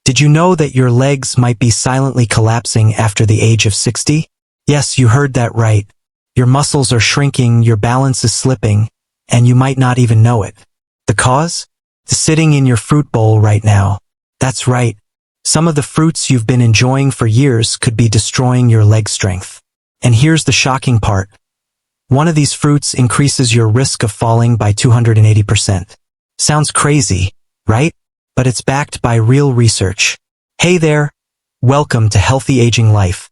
Did you know that your legs might be silently collapsing after the age of 60? Yes, you heard that right. Your muscles are shrinking, your balance is slipping, and you might not even know it. The cause? Sitting in your fruit bowl right now. That's right. Some of the fruits you've been enjoying for years could be destroying your leg strength. And here's the shocking part. One of these fruits increases your risk of falling by 280%. Sounds crazy, right? But it's backed by real research. Hey there, welcome to Healthy Aging Life,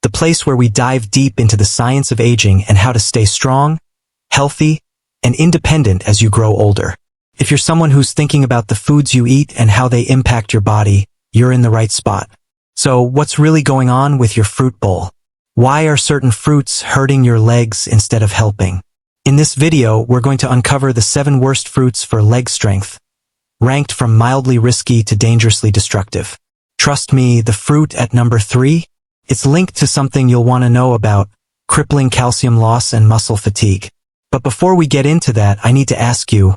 the place where we dive deep into the science of aging and how to stay strong, healthy, and independent as you grow older. If you're someone who's thinking about the foods you eat and how they impact your body, you're in the right spot. So what's really going on with your fruit bowl? Why are certain fruits hurting your legs instead of helping? In this video, we're going to uncover the 7 worst fruits for leg strength, ranked from mildly risky to dangerously destructive. Trust me, the fruit at number 3? It's linked to something you'll want to know about: crippling calcium loss and muscle fatigue. But before we get into that, I need to ask you,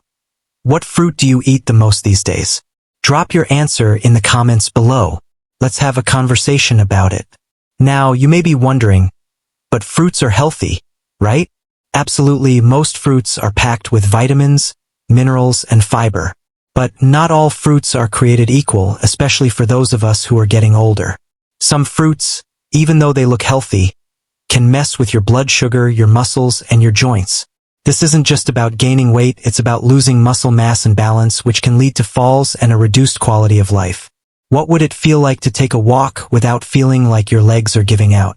what fruit do you eat the most these days? Drop your answer in the comments below. Let's have a conversation about it. Now, you may be wondering, but fruits are healthy, right? Absolutely, most fruits are packed with vitamins, minerals, and fiber. But not all fruits are created equal, especially for those of us who are getting older. Some fruits, even though they look healthy, can mess with your blood sugar, your muscles, and your joints. This isn't just about gaining weight, it's about losing muscle mass and balance, which can lead to falls and a reduced quality of life. What would it feel like to take a walk without feeling like your legs are giving out?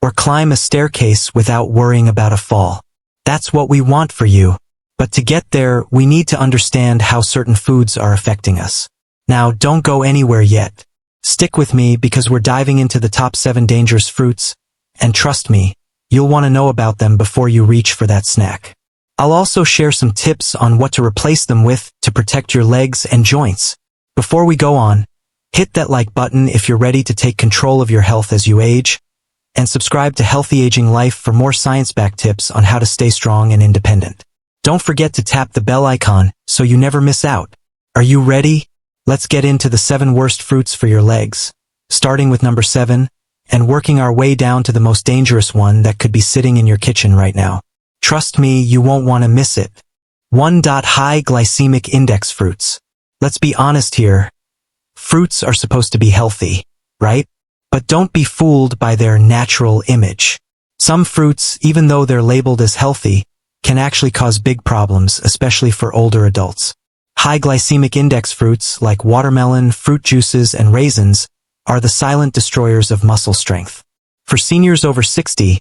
Or climb a staircase without worrying about a fall? That's what we want for you. But to get there, we need to understand how certain foods are affecting us. Now, don't go anywhere yet. Stick with me because we're diving into the top 7 dangerous fruits, and trust me, you'll want to know about them before you reach for that snack. I'll also share some tips on what to replace them with to protect your legs and joints. Before we go on, hit that like button if you're ready to take control of your health as you age, and subscribe to Healthy Aging Life for more science-backed tips on how to stay strong and independent. Don't forget to tap the bell icon so you never miss out. Are you ready? Let's get into the 7 worst fruits for your legs, starting with number 7, and working our way down to the most dangerous one that could be sitting in your kitchen right now. Trust me, you won't want to miss it. 1. High glycemic index fruits. Let's be honest here. Fruits are supposed to be healthy, right? But don't be fooled by their natural image. Some fruits, even though they're labeled as healthy, can actually cause big problems, especially for older adults. High glycemic index fruits like watermelon, fruit juices, and raisins are the silent destroyers of muscle strength. For seniors over 60,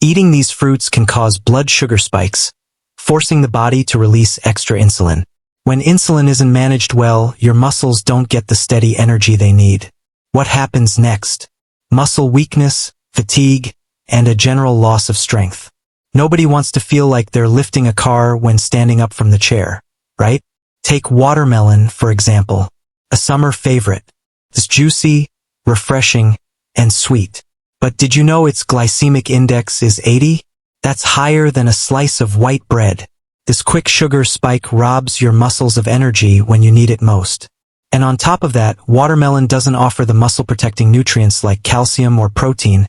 eating these fruits can cause blood sugar spikes, forcing the body to release extra insulin. When insulin isn't managed well, your muscles don't get the steady energy they need. What happens next? Muscle weakness, fatigue, and a general loss of strength. Nobody wants to feel like they're lifting a car when standing up from the chair, right? Take watermelon, for example, a summer favorite. It's juicy, refreshing, and sweet. But did you know its glycemic index is 80? That's higher than a slice of white bread. This quick sugar spike robs your muscles of energy when you need it most. And on top of that, watermelon doesn't offer the muscle-protecting nutrients like calcium or protein,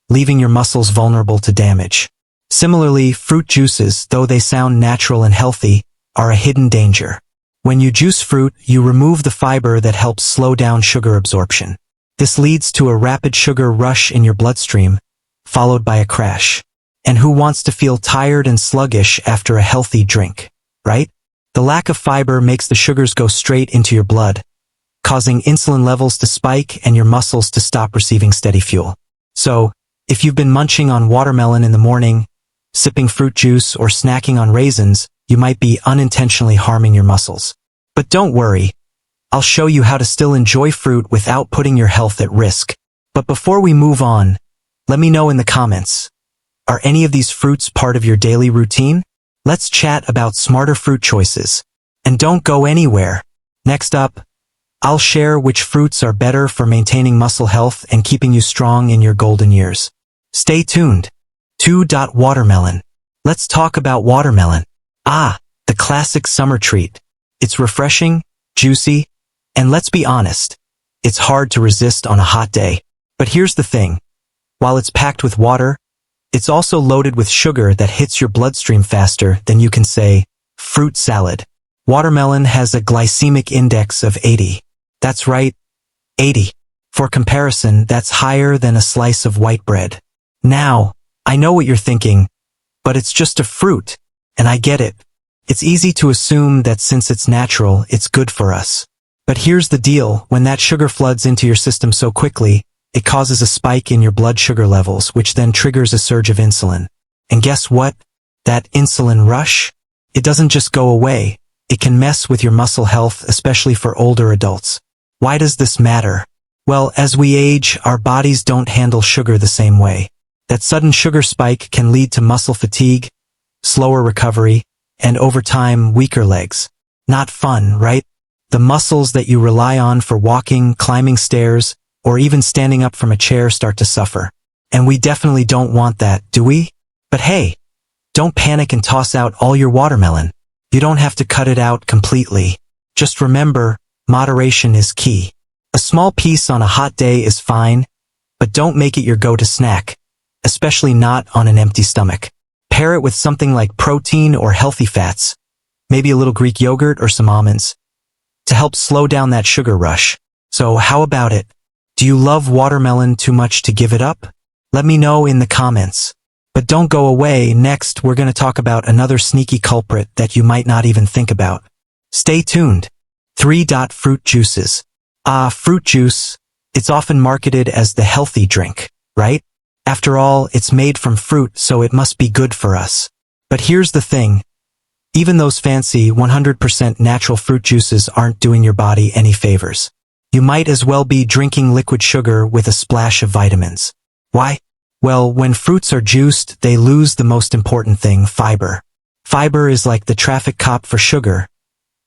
leaving your muscles vulnerable to damage. Similarly, fruit juices, though they sound natural and healthy, are a hidden danger. When you juice fruit, you remove the fiber that helps slow down sugar absorption. This leads to a rapid sugar rush in your bloodstream, followed by a crash. And who wants to feel tired and sluggish after a healthy drink, right? The lack of fiber makes the sugars go straight into your blood, causing insulin levels to spike and your muscles to stop receiving steady fuel. So, if you've been munching on watermelon in the morning, sipping fruit juice, or snacking on raisins, you might be unintentionally harming your muscles. But don't worry, I'll show you how to still enjoy fruit without putting your health at risk. But before we move on, let me know in the comments, are any of these fruits part of your daily routine? Let's chat about smarter fruit choices. And don't go anywhere. Next up, I'll share which fruits are better for maintaining muscle health and keeping you strong in your golden years. Stay tuned. 2. Watermelon. Let's talk about watermelon. The classic summer treat. It's refreshing, juicy, and let's be honest, It's hard to resist on a hot day. But here's the thing. While it's packed with water, it's also loaded with sugar that hits your bloodstream faster than you can say, fruit salad. Watermelon has a glycemic index of 80. That's right, 80. For comparison, that's higher than a slice of white bread. Now, I know what you're thinking, but it's just a fruit, and I get it. It's easy to assume that since it's natural, it's good for us. But here's the deal, when that sugar floods into your system so quickly, it causes a spike in your blood sugar levels, which then triggers a surge of insulin. And guess what? That insulin rush? It doesn't just go away. It can mess with your muscle health, especially for older adults. Why does this matter? Well, as we age, our bodies don't handle sugar the same way. That sudden sugar spike can lead to muscle fatigue, slower recovery, and over time, weaker legs. Not fun, right? The muscles that you rely on for walking, climbing stairs, or even standing up from a chair start to suffer. And we definitely don't want that, do we? But hey, don't panic and toss out all your watermelon. You don't have to cut it out completely. Just remember, moderation is key. A small piece on a hot day is fine, but don't make it your go-to snack, especially not on an empty stomach. Pair it with something like protein or healthy fats, maybe a little Greek yogurt or some almonds, to help slow down that sugar rush. So how about it? Do you love watermelon too much to give it up? Let me know in the comments. But don't go away. Next, we're going to talk about another sneaky culprit that you might not even think about. Stay tuned. 3. Fruit juices. Fruit juice. It's often marketed as the healthy drink, right? After all, it's made from fruit, so it must be good for us. But here's the thing. Even those fancy 100% natural fruit juices aren't doing your body any favors. You might as well be drinking liquid sugar with a splash of vitamins. Why? Well, when fruits are juiced, they lose the most important thing, fiber. Fiber is like the traffic cop for sugar,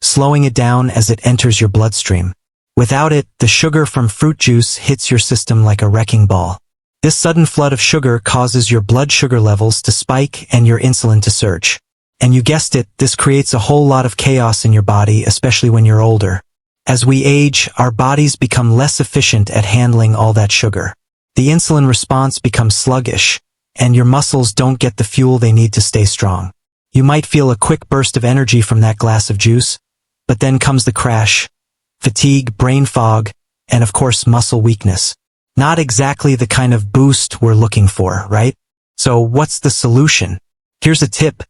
slowing it down as it enters your bloodstream. Without it, the sugar from fruit juice hits your system like a wrecking ball. This sudden flood of sugar causes your blood sugar levels to spike and your insulin to surge. And you guessed it, this creates a whole lot of chaos in your body, especially when you're older. As we age, our bodies become less efficient at handling all that sugar. The insulin response becomes sluggish, and your muscles don't get the fuel they need to stay strong. You might feel a quick burst of energy from that glass of juice, but then comes the crash, fatigue, brain fog, and of course muscle weakness. Not exactly the kind of boost we're looking for, right? So what's the solution? Here's a tip.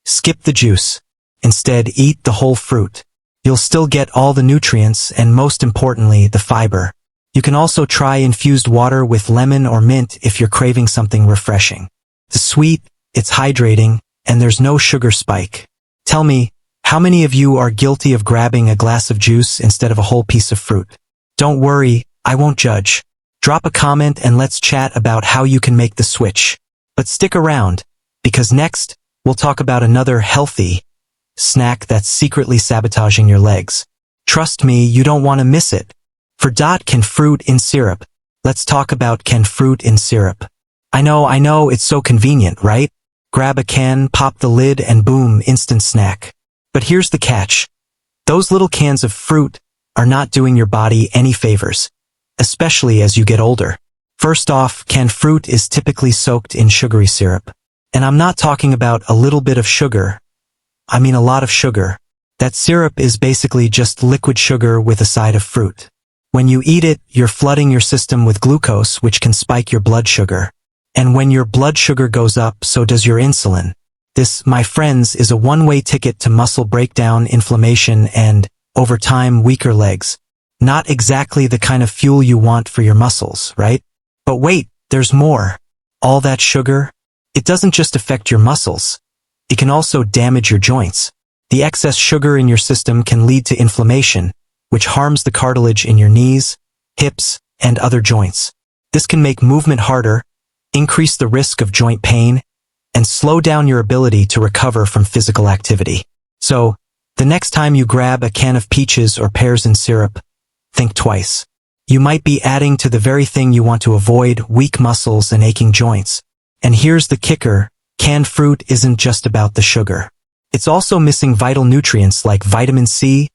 Skip the juice. Instead, eat the whole fruit. You'll still get all the nutrients and most importantly, the fiber. You can also try infused water with lemon or mint if you're craving something refreshing. It's sweet, it's hydrating, and there's no sugar spike. Tell me, how many of you are guilty of grabbing a glass of juice instead of a whole piece of fruit? Don't worry, I won't judge. Drop a comment and let's chat about how you can make the switch. But stick around, because next, we'll talk about another healthy snack that's secretly sabotaging your legs. Trust me, you don't want to miss it. For can fruit in syrup. Let's talk about can fruit in syrup. I know, it's so convenient, right? Grab a can, pop the lid, and boom, instant snack. But here's the catch. Those little cans of fruit are not doing your body any favors, especially as you get older. First off, canned fruit is typically soaked in sugary syrup. And I'm not talking about a little bit of sugar. I mean a lot of sugar. That syrup is basically just liquid sugar with a side of fruit. When you eat it, you're flooding your system with glucose, which can spike your blood sugar. And when your blood sugar goes up, so does your insulin. This, my friends, is a one-way ticket to muscle breakdown, inflammation, and, over time, weaker legs. Not exactly the kind of fuel you want for your muscles, right? But wait, there's more. All that sugar? It doesn't just affect your muscles. It can also damage your joints. The excess sugar in your system can lead to inflammation, which harms the cartilage in your knees, hips, and other joints. This can make movement harder, increase the risk of joint pain, and slow down your ability to recover from physical activity. So, the next time you grab a can of peaches or pears in syrup, think twice. You might be adding to the very thing you want to avoid, weak muscles and aching joints. And here's the kicker, canned fruit isn't just about the sugar. It's also missing vital nutrients like vitamin C,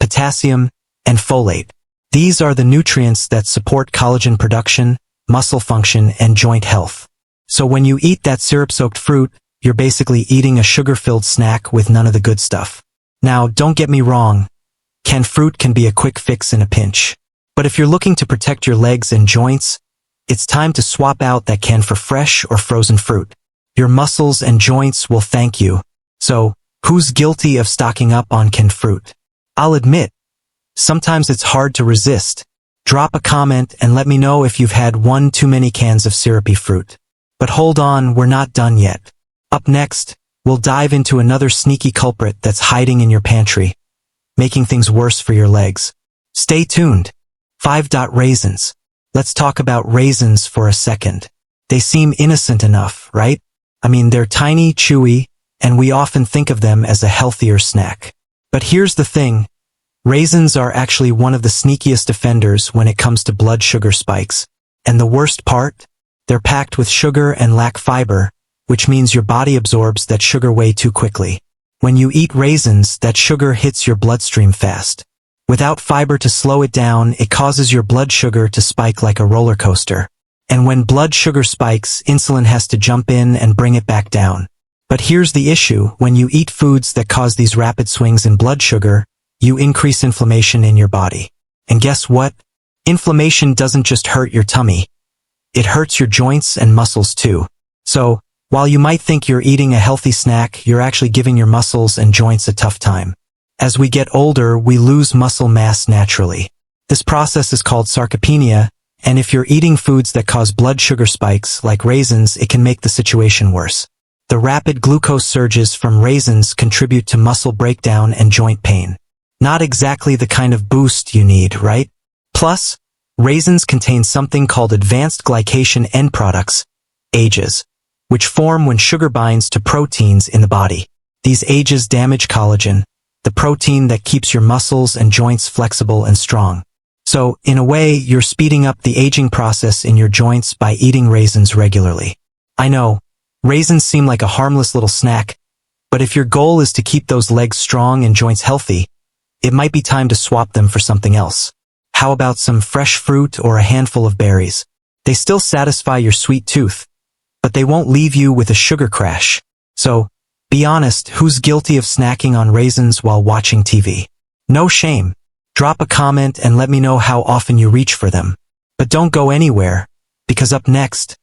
potassium, and folate. These are the nutrients that support collagen production, muscle function, and joint health. So when you eat that syrup-soaked fruit, you're basically eating a sugar-filled snack with none of the good stuff. Now, don't get me wrong, canned fruit can be a quick fix in a pinch. But if you're looking to protect your legs and joints, it's time to swap out that can for fresh or frozen fruit. Your muscles and joints will thank you. So, who's guilty of stocking up on canned fruit? I'll admit, sometimes it's hard to resist. Drop a comment and let me know if you've had one too many cans of syrupy fruit. But hold on, we're not done yet. Up next, we'll dive into another sneaky culprit that's hiding in your pantry, making things worse for your legs. Stay tuned. 5. Raisins. Let's talk about raisins for a second. They seem innocent enough, right? I mean, they're tiny, chewy, and we often think of them as a healthier snack. But here's the thing. Raisins are actually one of the sneakiest offenders when it comes to blood sugar spikes. And the worst part? They're packed with sugar and lack fiber, which means your body absorbs that sugar way too quickly. When you eat raisins, that sugar hits your bloodstream fast. Without fiber to slow it down, it causes your blood sugar to spike like a roller coaster. And when blood sugar spikes, insulin has to jump in and bring it back down. But here's the issue. When you eat foods that cause these rapid swings in blood sugar, you increase inflammation in your body. And guess what? Inflammation doesn't just hurt your tummy. It hurts your joints and muscles too. So, while you might think you're eating a healthy snack, you're actually giving your muscles and joints a tough time. As we get older, we lose muscle mass naturally. This process is called sarcopenia, and if you're eating foods that cause blood sugar spikes, like raisins, it can make the situation worse. The rapid glucose surges from raisins contribute to muscle breakdown and joint pain. Not exactly the kind of boost you need, right? Plus, raisins contain something called advanced glycation end products, AGEs, which form when sugar binds to proteins in the body. These AGEs damage collagen, the protein that keeps your muscles and joints flexible and strong. So, in a way, you're speeding up the aging process in your joints by eating raisins regularly. I know, raisins seem like a harmless little snack, but if your goal is to keep those legs strong and joints healthy, it might be time to swap them for something else. How about some fresh fruit or a handful of berries? They still satisfy your sweet tooth, but they won't leave you with a sugar crash. So, be honest, who's guilty of snacking on raisins while watching TV? No shame. Drop a comment and let me know how often you reach for them. But don't go anywhere, because up next,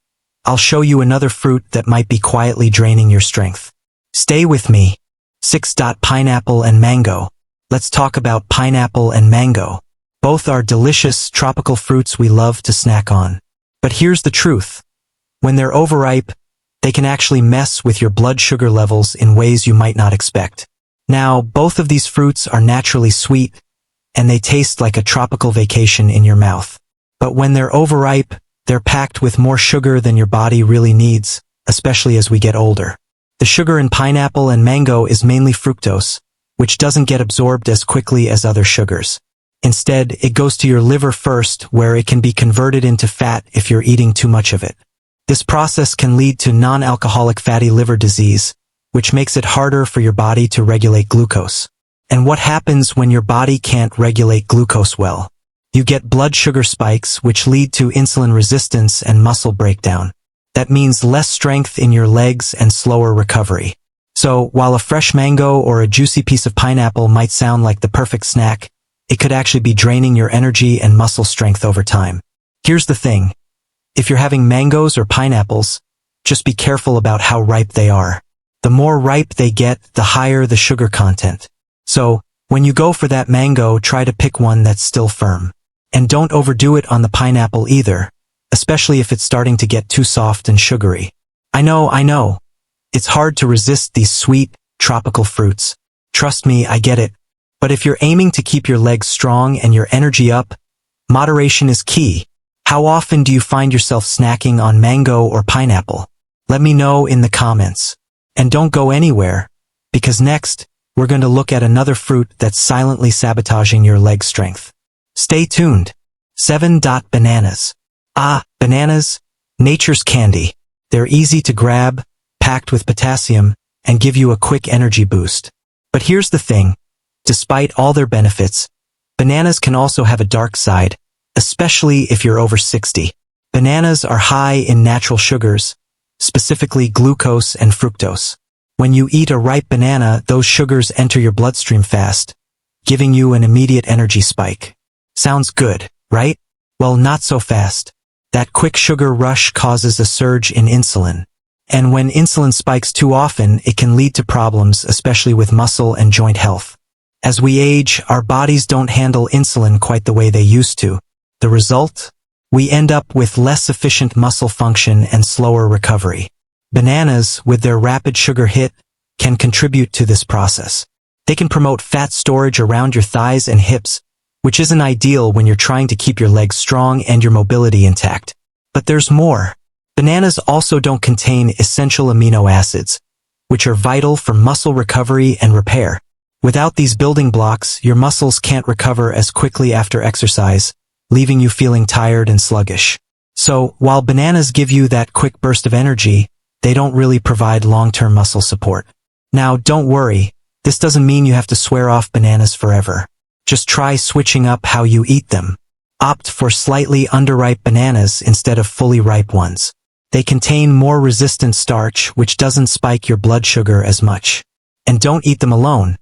I'll show you another fruit that might be quietly draining your strength. Stay with me. 6. Pineapple and mango. Let's talk about pineapple and mango. Both are delicious tropical fruits we love to snack on. But here's the truth. When they're overripe, they can actually mess with your blood sugar levels in ways you might not expect. Now, both of these fruits are naturally sweet, and they taste like a tropical vacation in your mouth. But when they're overripe, they're packed with more sugar than your body really needs, especially as we get older. The sugar in pineapple and mango is mainly fructose, which doesn't get absorbed as quickly as other sugars. Instead, it goes to your liver first, where it can be converted into fat if you're eating too much of it. This process can lead to non-alcoholic fatty liver disease, which makes it harder for your body to regulate glucose. And what happens when your body can't regulate glucose well? You get blood sugar spikes, which lead to insulin resistance and muscle breakdown. That means less strength in your legs and slower recovery. So, while a fresh mango or a juicy piece of pineapple might sound like the perfect snack, it could actually be draining your energy and muscle strength over time. Here's the thing. If you're having mangoes or pineapples, just be careful about how ripe they are. The more ripe they get, the higher the sugar content. So, when you go for that mango, try to pick one that's still firm. And don't overdo it on the pineapple either, especially if it's starting to get too soft and sugary. I know. It's hard to resist these sweet, tropical fruits. Trust me, I get it. But if you're aiming to keep your legs strong and your energy up, moderation is key. How often do you find yourself snacking on mango or pineapple? Let me know in the comments. And don't go anywhere, because next, we're going to look at another fruit that's silently sabotaging your leg strength. Stay tuned. 7. Bananas. Bananas, nature's candy. They're easy to grab, packed with potassium, and give you a quick energy boost. But here's the thing. Despite all their benefits, Bananas can also have a dark side, especially if you're over 60. Bananas are high in natural sugars, specifically glucose and fructose. When you eat a ripe banana, those sugars enter your bloodstream fast, giving you an immediate energy spike. Sounds good, right? Well, not so fast. That quick sugar rush causes a surge in insulin. And when insulin spikes too often, it can lead to problems, especially with muscle and joint health. As we age, our bodies don't handle insulin quite the way they used to. The result? We end up with less efficient muscle function and slower recovery. Bananas, with their rapid sugar hit, can contribute to this process. They can promote fat storage around your thighs and hips, which isn't ideal when you're trying to keep your legs strong and your mobility intact. But there's more. Bananas also don't contain essential amino acids, which are vital for muscle recovery and repair. Without these building blocks, your muscles can't recover as quickly after exercise, leaving you feeling tired and sluggish. So, while bananas give you that quick burst of energy, they don't really provide long-term muscle support. Now, don't worry, this doesn't mean you have to swear off bananas forever. Just try switching up how you eat them. Opt for slightly underripe bananas instead of fully ripe ones. They contain more resistant starch, which doesn't spike your blood sugar as much. And don't eat them alone.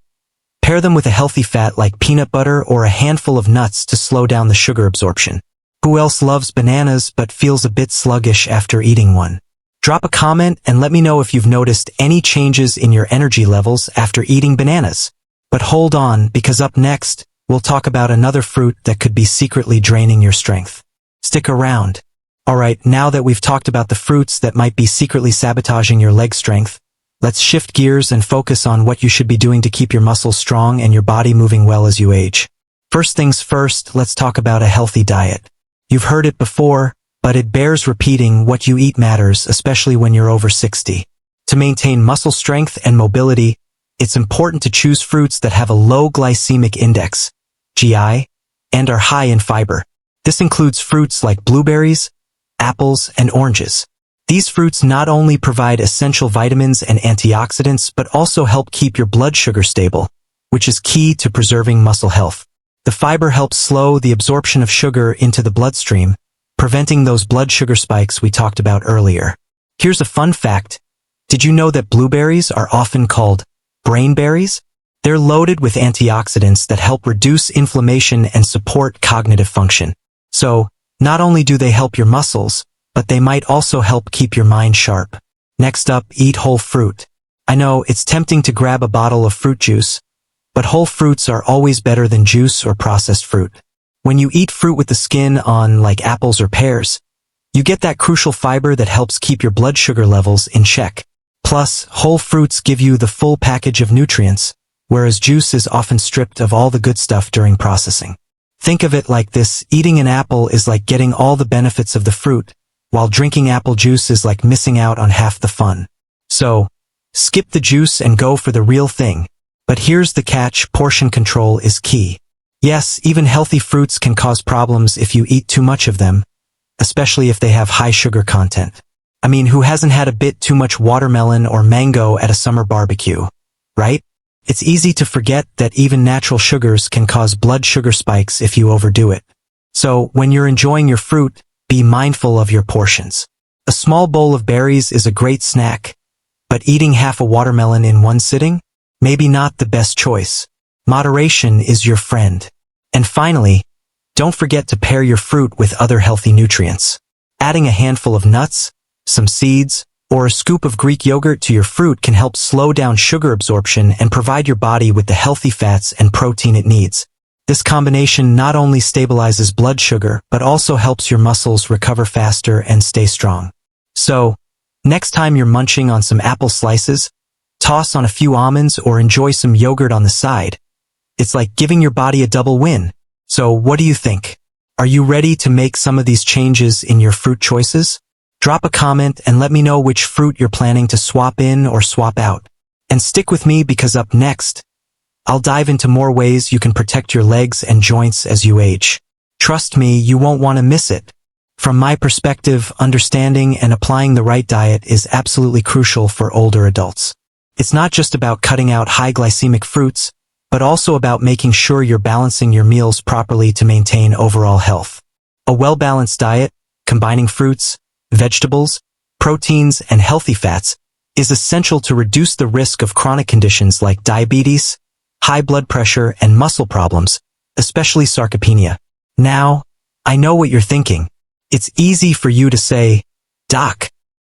Pair them with a healthy fat like peanut butter or a handful of nuts to slow down the sugar absorption. Who else loves bananas but feels a bit sluggish after eating one? Drop a comment and let me know if you've noticed any changes in your energy levels after eating bananas. But hold on, because up next, we'll talk about another fruit that could be secretly draining your strength. Stick around. Alright, now that we've talked about the fruits that might be secretly sabotaging your leg strength, let's shift gears and focus on what you should be doing to keep your muscles strong and your body moving well as you age. First things first, let's talk about a healthy diet. You've heard it before, but it bears repeating: what you eat matters, especially when you're over 60. To maintain muscle strength and mobility, it's important to choose fruits that have a low glycemic index, GI, and are high in fiber. This includes fruits like blueberries, apples, and oranges. These fruits not only provide essential vitamins and antioxidants, but also help keep your blood sugar stable, which is key to preserving muscle health. The fiber helps slow the absorption of sugar into the bloodstream, preventing those blood sugar spikes we talked about earlier. Here's a fun fact. Did you know that blueberries are often called brain berries? They're loaded with antioxidants that help reduce inflammation and support cognitive function. So, not only do they help your muscles, but they might also help keep your mind sharp. Next up, eat whole fruit. I know it's tempting to grab a bottle of fruit juice, but whole fruits are always better than juice or processed fruit. When you eat fruit with the skin on, like apples or pears, you get that crucial fiber that helps keep your blood sugar levels in check. Plus, whole fruits give you the full package of nutrients, whereas juice is often stripped of all the good stuff during processing. Think of it like this: eating an apple is like getting all the benefits of the fruit, while drinking apple juice is like missing out on half the fun. So, skip the juice and go for the real thing. But here's the catch: portion control is key. Yes, even healthy fruits can cause problems if you eat too much of them, especially if they have high sugar content. I mean, who hasn't had a bit too much watermelon or mango at a summer barbecue, right? It's easy to forget that even natural sugars can cause blood sugar spikes if you overdo it. So, when you're enjoying your fruit, be mindful of your portions. A small bowl of berries is a great snack, but eating half a watermelon in one sitting? Maybe not the best choice. Moderation is your friend. And finally, don't forget to pair your fruit with other healthy nutrients. Adding a handful of nuts, some seeds, or a scoop of Greek yogurt to your fruit can help slow down sugar absorption and provide your body with the healthy fats and protein it needs. This combination not only stabilizes blood sugar, but also helps your muscles recover faster and stay strong. So, next time you're munching on some apple slices, toss on a few almonds or enjoy some yogurt on the side. It's like giving your body a double win. So what do you think? Are you ready to make some of these changes in your fruit choices? Drop a comment and let me know which fruit you're planning to swap in or swap out. And stick with me, because up next, I'll dive into more ways you can protect your legs and joints as you age. Trust me, you won't want to miss it. From my perspective, understanding and applying the right diet is absolutely crucial for older adults. It's not just about cutting out high glycemic fruits, but but also about making sure you're balancing your meals properly to maintain overall health. A well-balanced diet, combining fruits, vegetables, proteins, and healthy fats, is essential to reduce the risk of chronic conditions like diabetes, high blood pressure, and muscle problems, especially sarcopenia. Now, I know what you're thinking. It's easy for you to say, "Doc,"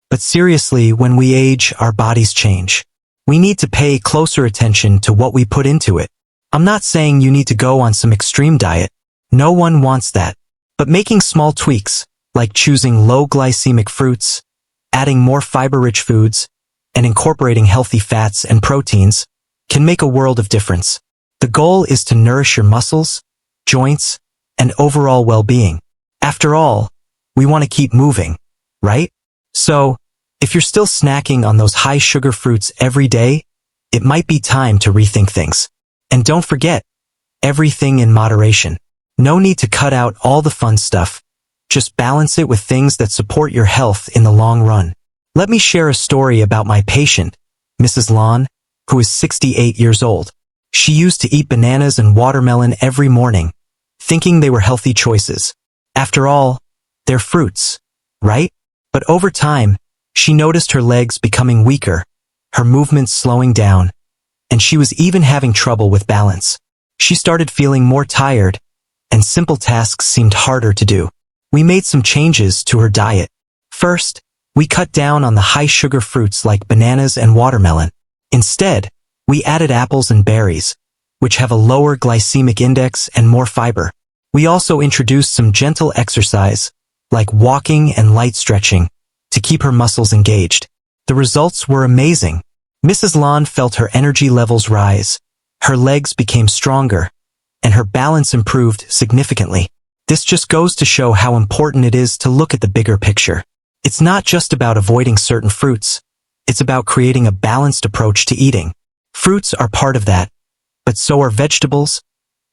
but seriously, when we age, our bodies change. We need to pay closer attention to what we put into it. I'm not saying you need to go on some extreme diet. No one wants that. But making small tweaks, like choosing low glycemic fruits, adding more fiber-rich foods, and incorporating healthy fats and proteins, can make a world of difference. The goal is to nourish your muscles, joints, and overall well-being. After all, we want to keep moving, right? So, if you're still snacking on those high-sugar fruits every day, it might be time to rethink things. And don't forget, everything in moderation. No need to cut out all the fun stuff. Just balance it with things that support your health in the long run. Let me share a story about my patient, Mrs. Lon, who is 68 years old. She used to eat bananas and watermelon every morning, thinking they were healthy choices. After all, they're fruits, right? But over time, she noticed her legs becoming weaker, her movements slowing down, and she was even having trouble with balance. She started feeling more tired, and simple tasks seemed harder to do. We made some changes to her diet. First, we cut down on the high-sugar fruits like bananas and watermelon. Instead, we added apples and berries, which have a lower glycemic index and more fiber. We also introduced some gentle exercise, like walking and light stretching, to keep her muscles engaged. The results were amazing. Mrs. Lon felt her energy levels rise, her legs became stronger, and her balance improved significantly. This just goes to show how important it is to look at the bigger picture. It's not just about avoiding certain fruits. It's about creating a balanced approach to eating. Fruits are part of that, but so are vegetables,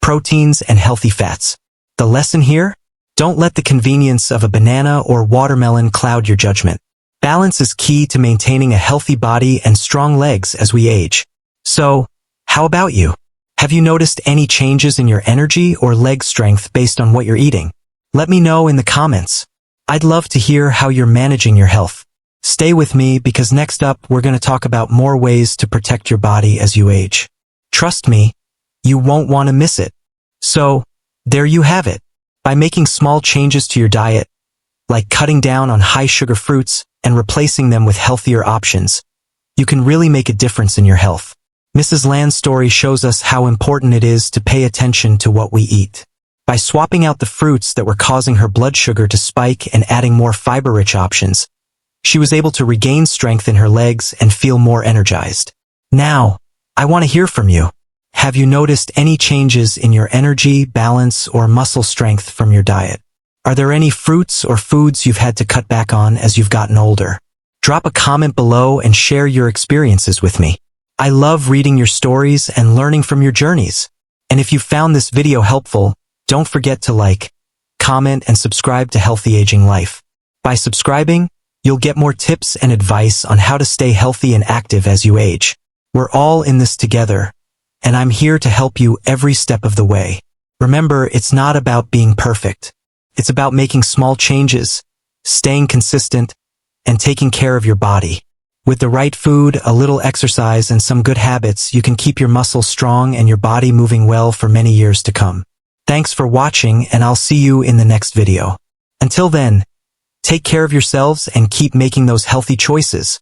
proteins, and healthy fats. The lesson here? Don't let the convenience of a banana or watermelon cloud your judgment. Balance is key to maintaining a healthy body and strong legs as we age. So, how about you? Have you noticed any changes in your energy or leg strength based on what you're eating? Let me know in the comments. I'd love to hear how you're managing your health. Stay with me because next up we're going to talk about more ways to protect your body as you age. Trust me, you won't want to miss it. So, there you have it. By making small changes to your diet, like cutting down on high-sugar fruits and replacing them with healthier options, you can really make a difference in your health. Mrs. Land's story shows us how important it is to pay attention to what we eat. By swapping out the fruits that were causing her blood sugar to spike and adding more fiber-rich options, she was able to regain strength in her legs and feel more energized. Now, I want to hear from you. Have you noticed any changes in your energy, balance, or muscle strength from your diet? Are there any fruits or foods you've had to cut back on as you've gotten older? Drop a comment below and share your experiences with me. I love reading your stories and learning from your journeys. And if you found this video helpful, don't forget to like, comment, and subscribe to Healthy Aging Life. By subscribing, you'll get more tips and advice on how to stay healthy and active as you age. We're all in this together, and I'm here to help you every step of the way. Remember, it's not about being perfect. It's about making small changes, staying consistent, and taking care of your body. With the right food, a little exercise, and some good habits, you can keep your muscles strong and your body moving well for many years to come. Thanks for watching, and I'll see you in the next video. Until then, take care of yourselves and keep making those healthy choices.